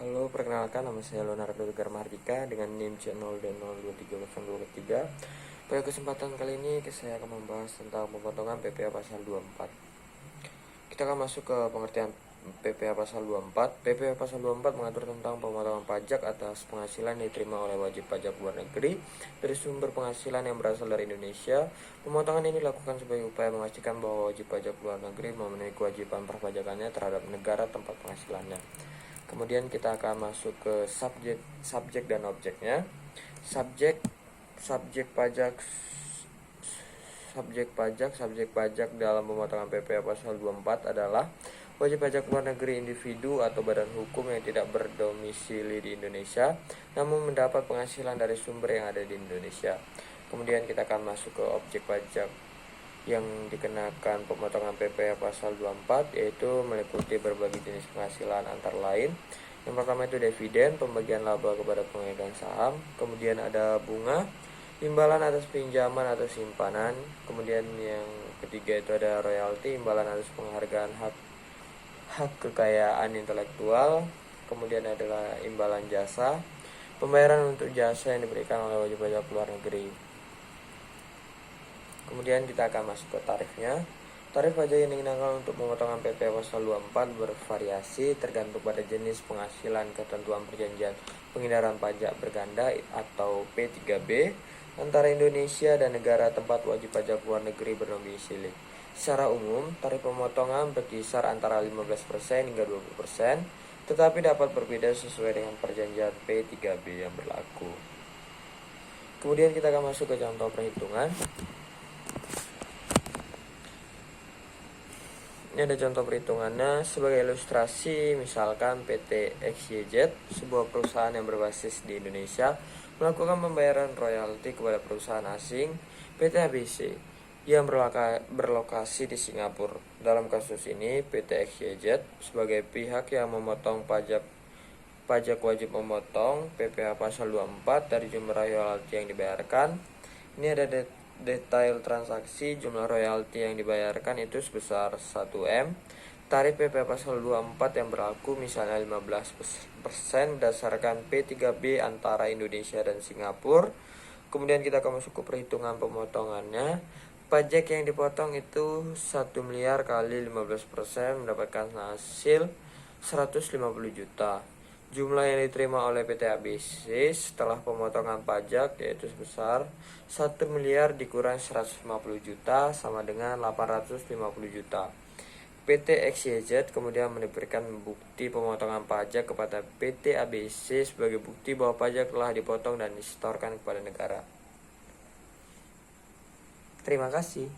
Halo, perkenalkan nama saya Leonardo Tegar Mahardika dengan NIM C0D02303. Pada kesempatan kali ini saya akan membahas tentang pemotongan PPh pasal 24. Kita akan masuk ke pengertian PPh pasal 24. PPh pasal 24 mengatur tentang pemotongan pajak atas penghasilan yang diterima oleh wajib pajak luar negeri dari sumber penghasilan yang berasal dari Indonesia. Pemotongan ini dilakukan sebagai upaya memastikan bahwa wajib pajak luar negeri memenuhi kewajiban perpajakannya terhadap negara tempat penghasilannya. Kemudian kita akan masuk ke subjek dan objeknya. Subjek pajak dalam pemotongan PPh pasal 24 adalah wajib pajak luar negeri individu atau badan hukum yang tidak berdomisili di Indonesia namun mendapat penghasilan dari sumber yang ada di Indonesia. Kemudian kita akan masuk ke objek pajak yang dikenakan pemotongan PPh pasal 24, yaitu meliputi berbagai jenis penghasilan antara lain. Yang pertama itu dividen, pembagian laba kepada pemegang saham. Kemudian ada bunga, imbalan atas pinjaman atau simpanan. Kemudian yang ketiga itu ada royalti, imbalan atas penghargaan hak kekayaan intelektual. Kemudian adalah imbalan jasa, pembayaran untuk jasa yang diberikan oleh wajib pajak luar negeri. Kemudian kita akan masuk ke tarifnya. Tarif pajak yang dikenakan untuk pemotongan PPh pasal 24 bervariasi tergantung pada jenis penghasilan. Ketentuan perjanjian penghindaran pajak berganda atau P3B antara Indonesia dan negara tempat wajib pajak luar negeri berdomisili. Secara umum, tarif pemotongan berkisar antara 15% hingga 20%, tetapi dapat berbeda sesuai dengan perjanjian P3B yang berlaku. Kemudian kita akan masuk ke contoh perhitungan. Ini ada contoh perhitungannya. Sebagai ilustrasi, misalkan PT XYZ, sebuah perusahaan yang berbasis di Indonesia, melakukan pembayaran royalti kepada perusahaan asing PT ABC yang berlokasi di Singapura. Dalam kasus ini, PT XYZ sebagai pihak yang memotong pajak wajib memotong PPh pasal 24 dari jumlah royalti yang dibayarkan. Ini ada detail transaksi. Jumlah royalti yang dibayarkan itu sebesar 1M. Tarif PPh pasal 24 yang berlaku misalnya 15% berdasarkan P3B antara Indonesia dan Singapura. Kemudian kita akan masuk ke perhitungan pemotongannya. Pajak yang dipotong itu 1 miliar kali 15% mendapatkan hasil 150 juta. Jumlah yang diterima oleh PT ABC setelah pemotongan pajak yaitu sebesar 1 miliar dikurang 150 juta sama dengan 850 juta. PT XYZ kemudian memberikan bukti pemotongan pajak kepada PT ABC sebagai bukti bahwa pajak telah dipotong dan disetorkan kepada negara. Terima kasih.